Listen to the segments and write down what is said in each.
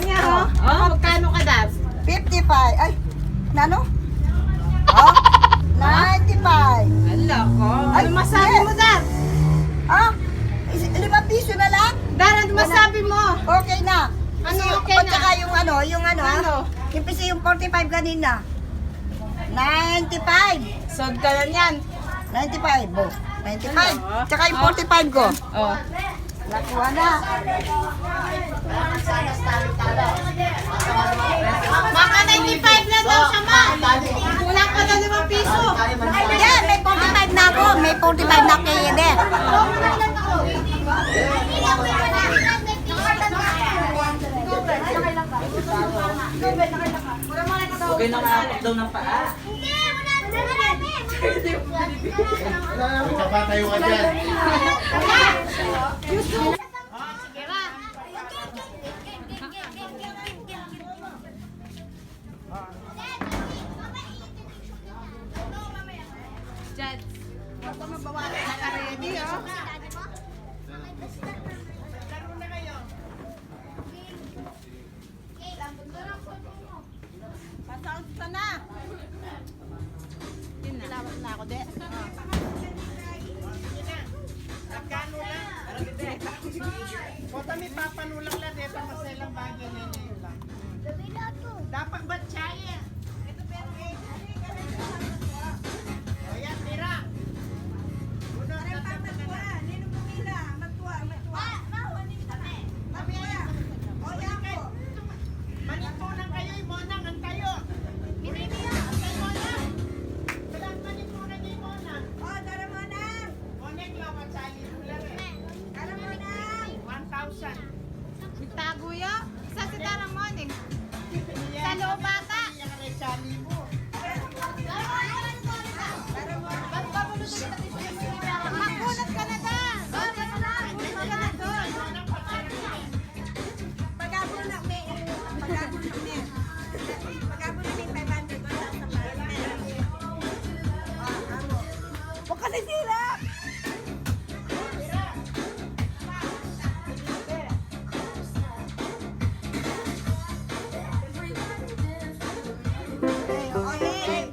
niya, oh. Oh, magkano ka, Dad? 55. Ay, nano? Oh, 95. Hala ko. Ay, Ano masabi yes. mo, Dad? Ah, 5 piso na lang? Dad, ano masabi mo? Okay na. Ano Kasi okay at na? saka yung ano, Ano? yung kasi yung 45 kanina. 95. Sod ka lang yan. 95, bo. 95. Ano? Tsaka yung 45 ko. Oh. Nakuha na. Maka 95 na daw siya, ma. Kulang pa daw 5 piso. Yeah, may 45 na ako. May 45 na kay Eder. Okay na maakot daw ng paa. Magkapatayo ka dyan. Jad, baka mabawalan na ka ready, oh. Pasaos ka na. Yun na. Lawas na ako, de. Magkano lang? Kota may papanulang lang, de. Pamaselang bagay na yun lang. Dapat ba tsaya? Ito pero ayan, tira. Uno, magtuwa. Nino pumila. Magtuwa. Magtuwa. O, yan po. Manipunan kayo, Monang. Ang tayo. Antay, Monang. Walang manipunan ni Monang. O, dara, Monang. Monang, lang at sali. Dara, Monang. 1,000. Bitago yo. Isa si Dara, Monang. Sa loob bata. Makunat ka na dyan. Makunat ka na doon. Pagkabon na may 500 doon sa parliament. Huwag ka sisilap. Okay.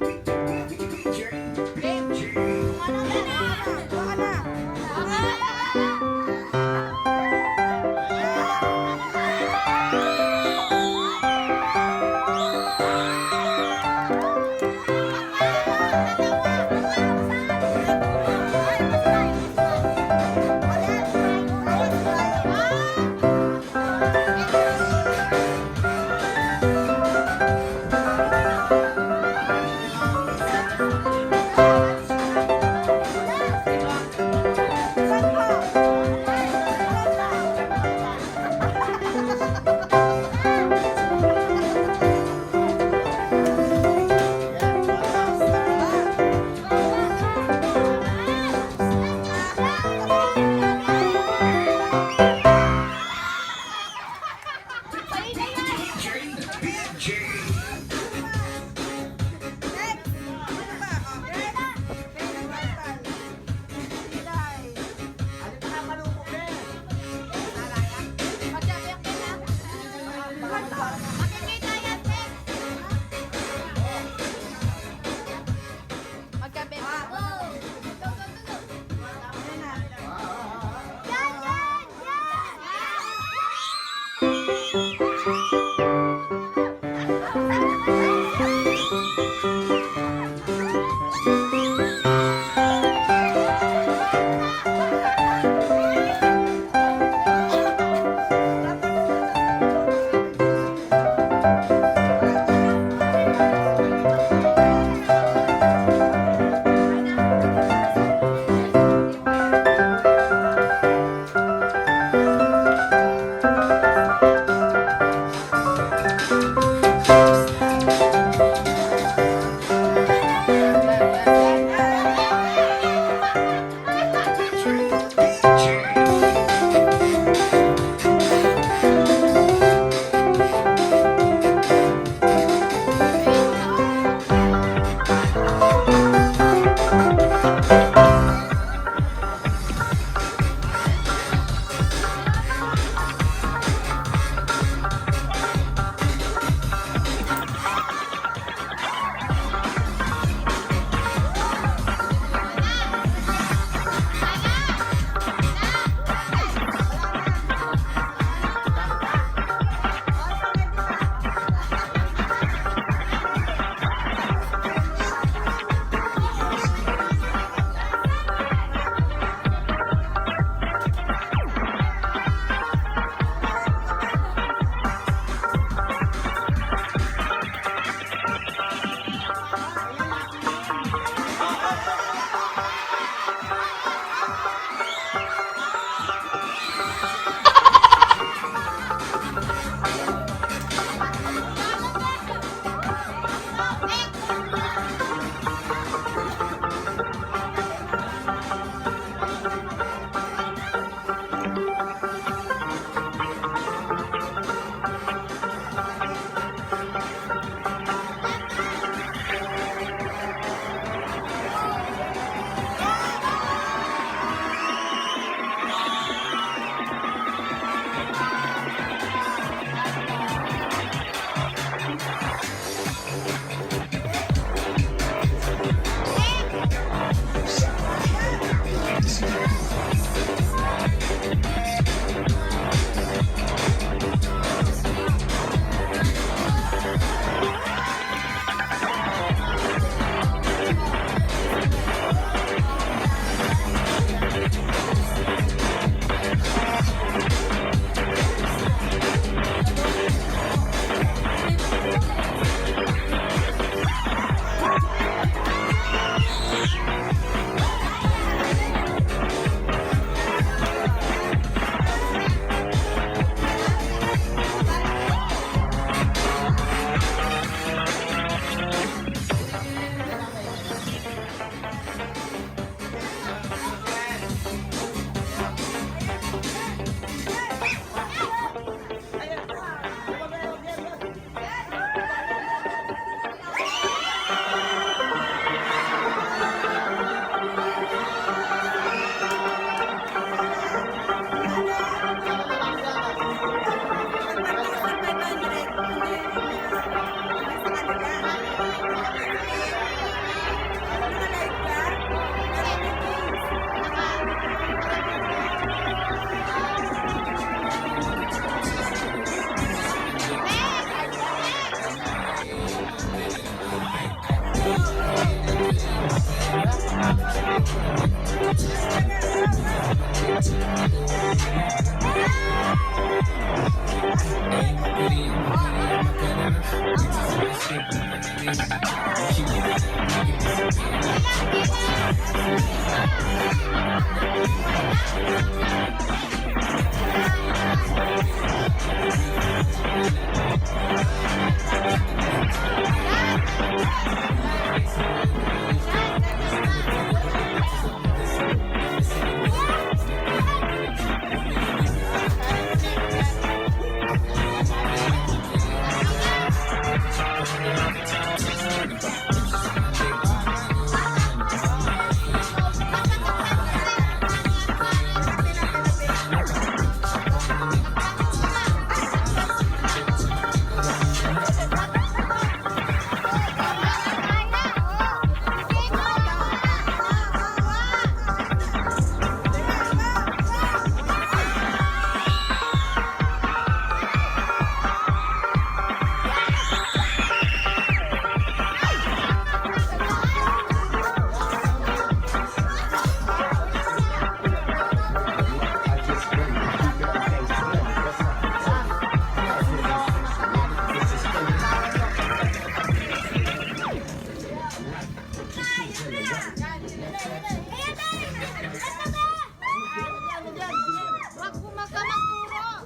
Wag mo magturo.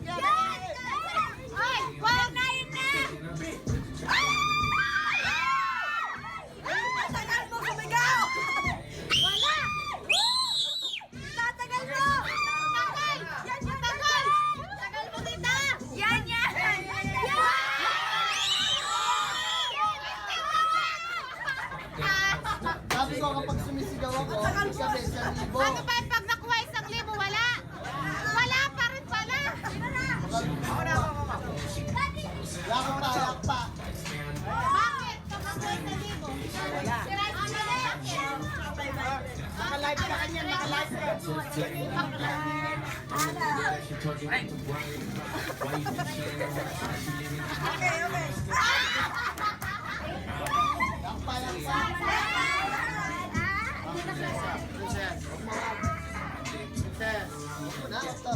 Ay, wag na yun na. Tagal mo sumigaw. Wala. Tatagal mo. Tagal. Yan yung tagal. Tagal mo kita. Yan yan. Sabi ko kapag sumisigaw ako, sabi sa libo. Ano ba pag nakuha 1,000, wala? Wala pa rin pala. Yak pa. Bakit? Pag nakuha 1,000. Ano na yan? Naka-live ka kanya, naka-live ka. Na, ito.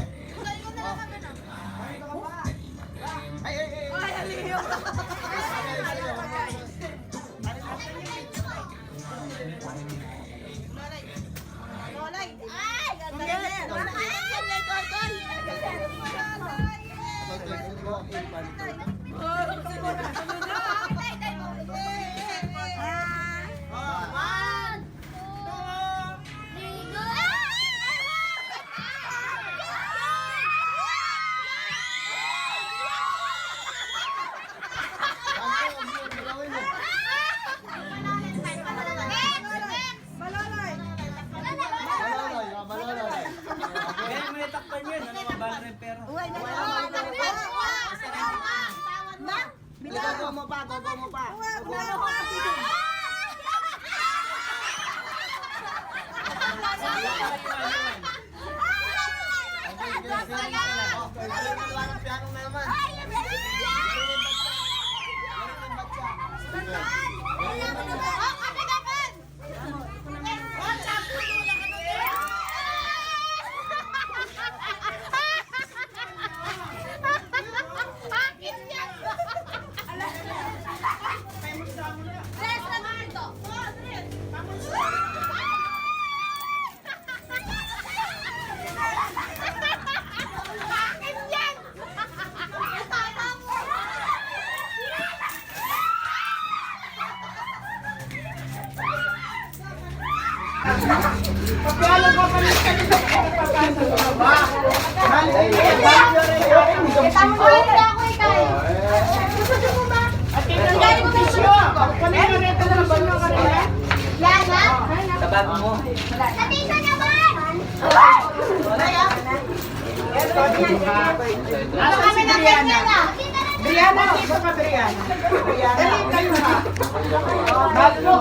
Maloloy. Kaya may takpan yun. Ano mabala rin pera? Gogo mo pa, gogo mo pa. Pagkala ko pa rin ka dito sa pagkasa sa baba. At ito na yung pisyo. Kanina rin ito na banyo kanina. Sa bag mo. Ano kami na Brianna? Brianna, dito ka Brianna. Dali kayo ha. Bago.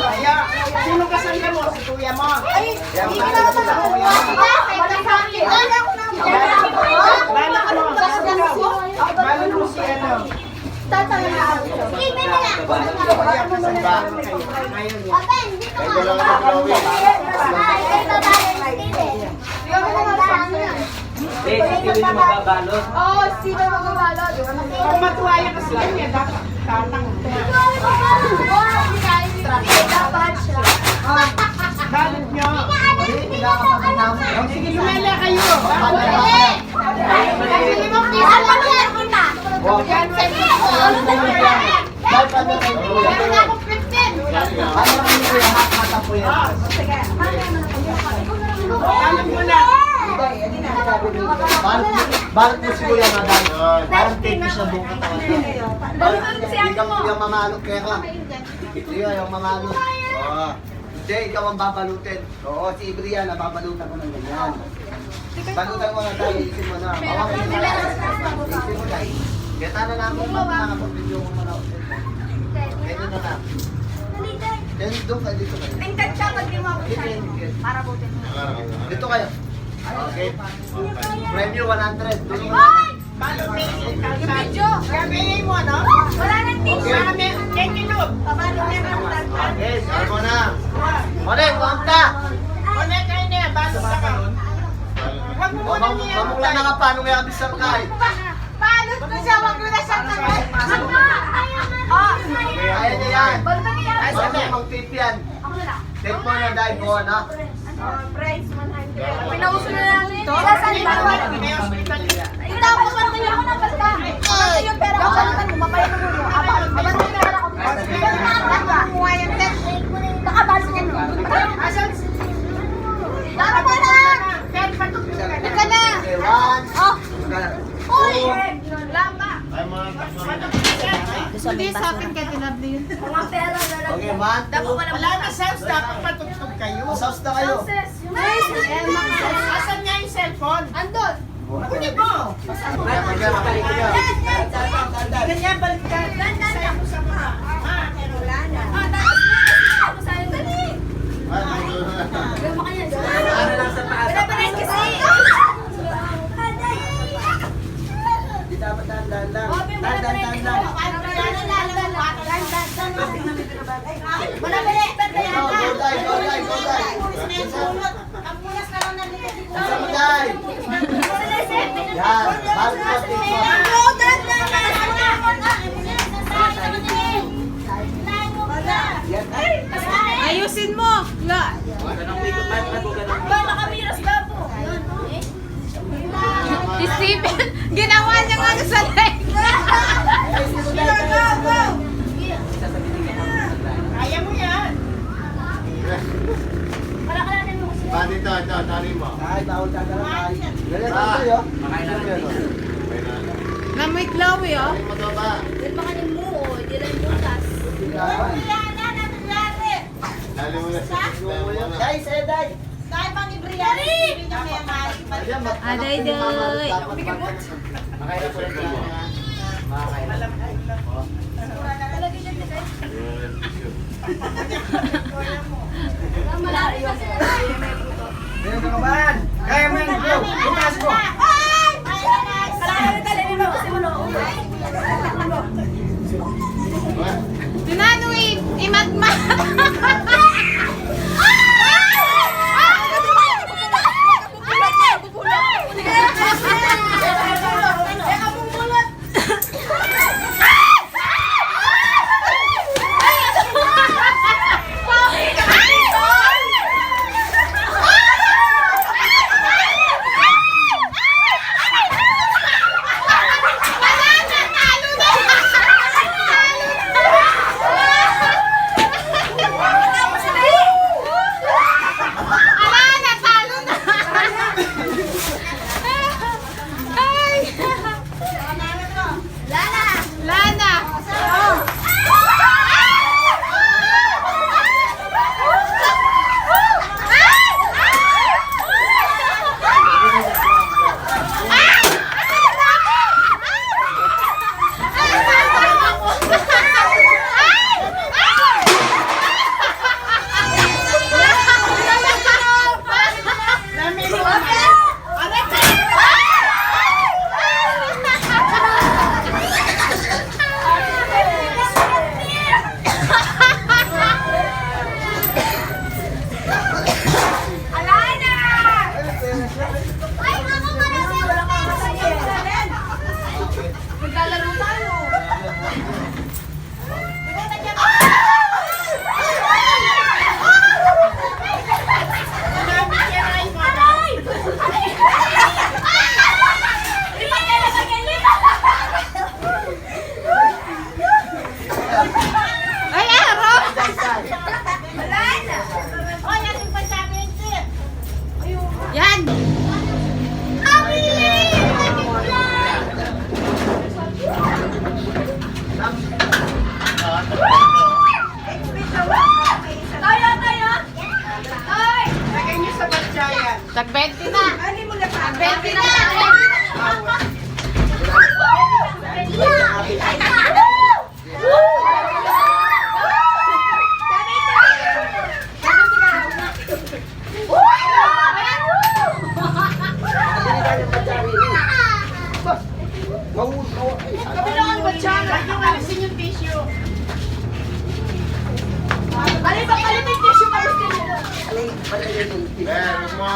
Kaya, sino kasama mo? Si kuya mo. Ay, hindi ka naman sa kuya. Bala ka mo. Bala mo si ano. Kaya kasama kayo. Ngayon yan. yung magbabalot. Oo, sino magbabalot? Pag matuwaya kasi yan, dapat tatang. Dapat siya. Balot nyo. Sige, Lumala kayo. Kasi 5 piso lang yan. Meron na akong 15. Balot mo na. Balot mo si Kuya Madam. Parang tepi siya buong katawan. Hindi ka mamalot kaya ka. Hindi ka yung mamalot. Hindi, ikaw ang babalutin. Oo, si Ibrian, nababalutan ko ng ganyan. Balutan mo na tayo, isip mo na. Hawakan mo na. Isip mo na. Kaya tana namin makakapag-video mo na. Ito na lang. Yan, doon kayo, dito kayo. Tingkat siya pag limaw ko siya. Para butin mo. Dito kayo. Okay. Premyo 100. Doon mo. Balot mo. Yung video. Gagawin mo, no? Wala nang tips. Marami. Kentilog. Pabalot niya ng Okay, saan mo na. Ulit, kumta. Una kayo na, balot ka ka. Huwag mo muna niya. Mamula na ka paano kaya abis ang kain. Balot ko siya, wag mo na siya tagay. Kaya niya yan. Balot na yan. Ay, sabi, mang tip yan. Ako na lang. Take mo na dahil ko, na. Price 100. Pinauso na lang ito. Saan ba? Tapos patuloy ako ng basta. Patuloy yung pera ko. Balutan mo, mapayag mo mo. Abangan mo yung pera ko. Kumuha yung tent. Nakabalot ka no. Tara mo na! Ika na! Okay, one. Oh! Uy! Lama. Hindi sa akin kaya tinabli yun. Mga pera na lang. Okay, one, two. Wala na sauce, dapat matugtog kayo. Masaus na kayo. Asan niya yung cellphone? Andun! Kunin mo. Ganyan, balik ka. Sayo mo sa mga. Pero wala na. Ako sa'yo, dali! Gawin mo kanya. Pinapalit kasi! Di dapat dahan-dahan lang. Dahan-dahan lang. Go, go, die, go, die, go, die. Ang punas na lang nandito dito. Isa mo, die. Yan, balik mo, take mo. Yan. Ayusin mo! La! Ganang ikot man, ganang Ba, nakamiras ka po. Si Stephen, ginawa niya nga sa leg. Kaya mo yan. Palakalanin mo kasi. Dito, tali mo. Ay, bawal dadala, ay. Ganyan lang tayo. Namoy klawi, oh. Tali mo to ba? Yan baka ni mo, hindi lang butas. Tali mo na sa Guys, eh, die. Dahil pang ibriyari. Ayan, Aday, day. Makailan po rin yan. Makailan. Ganyan ka kabahan. Kaya mo yan, bro. Bukas ko. Tinano imatmat. Tag-20 na. Tag-20 na. Kabilangan ba dyan? Huwag yung alisin yung tissue. Alin ba? Alin yung tissue pa rin nila? Huwag mo.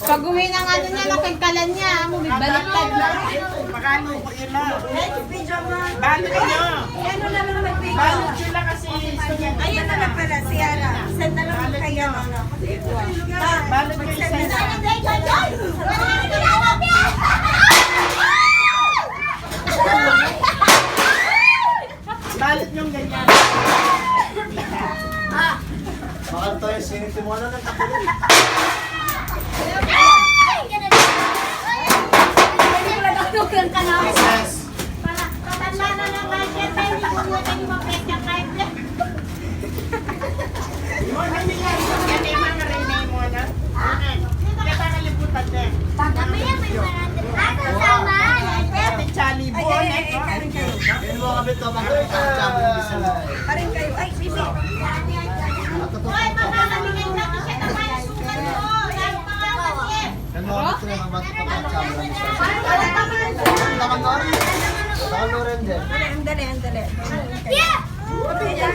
Pag uwi ng ano niya, nakagkalan niya, baliktad na. Magkano ko yun na? Balot nyo. Balot nyo lang kasi. Ayun na lang pala, si Ara. Send na lang kayo. Balot nyo isa na. Balot nyo ganyan. Baka ito yung sinitimuano ng takulin. Yes. Mo na nila. Yan yung mga rinay mo na. Kaya nakalibutan din. Ate Charlie Ay, Bon. karin kayo. Yan mo kami ito, mga kapatid sa Karin kayo. Ay, bibi. Yan mo kami ito, mga kapatid sa Taman doon? Taman doon rin din. Andali, andali. Yan,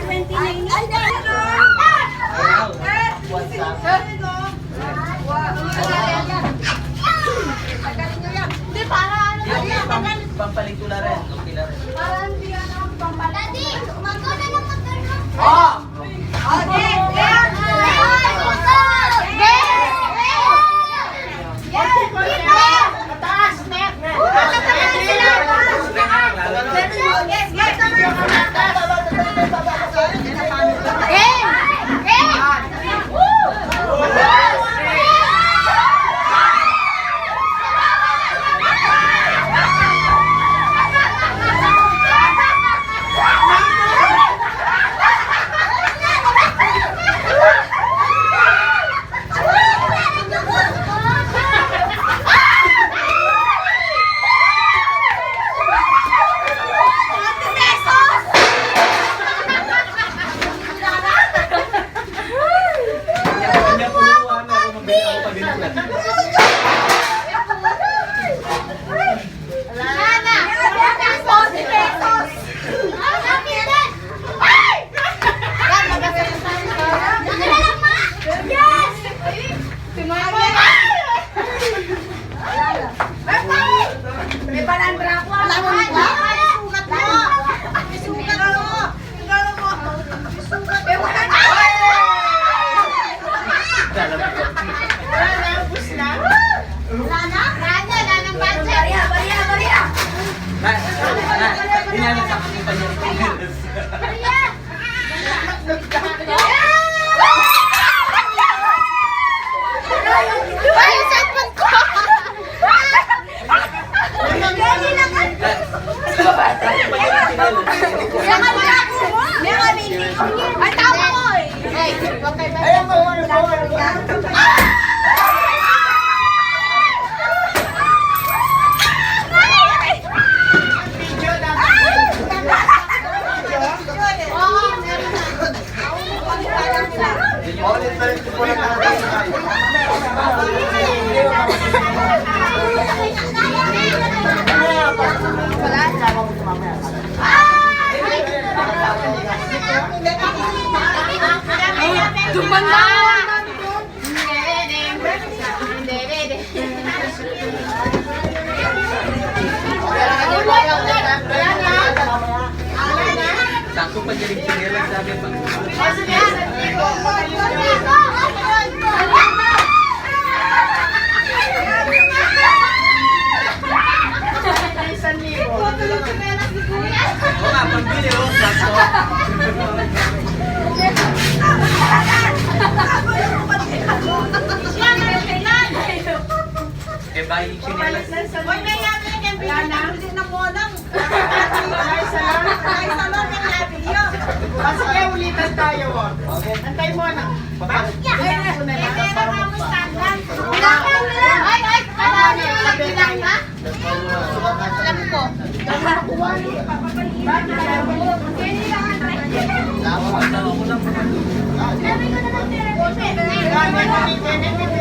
29. What's up? Hindi, para ano na Yung yan. pampaligtula rin. Okay na rin. Para hindi ano ang pampalat. Oh! Mataas, net. Kanya puluhan ako mabili ako pag ginulan. May balandra ko. Inalis ako yung panyang. Ay, tama ko eh. Hey, huwag kayo Video natin. Ulit na rin po lang natin. Tumanda! Sakto pa galing sinilang sabi pa. Oo nga, pambili oh. Sakto. May baying sinelas. Hoy, may yabi yung Hindi na mo lang. Ay, salamat. Ay, salon ng labi yun. Sige, ulitan tayo. Okay. Antay mo na. Lawa. Sabi ko na lang pera. Kaya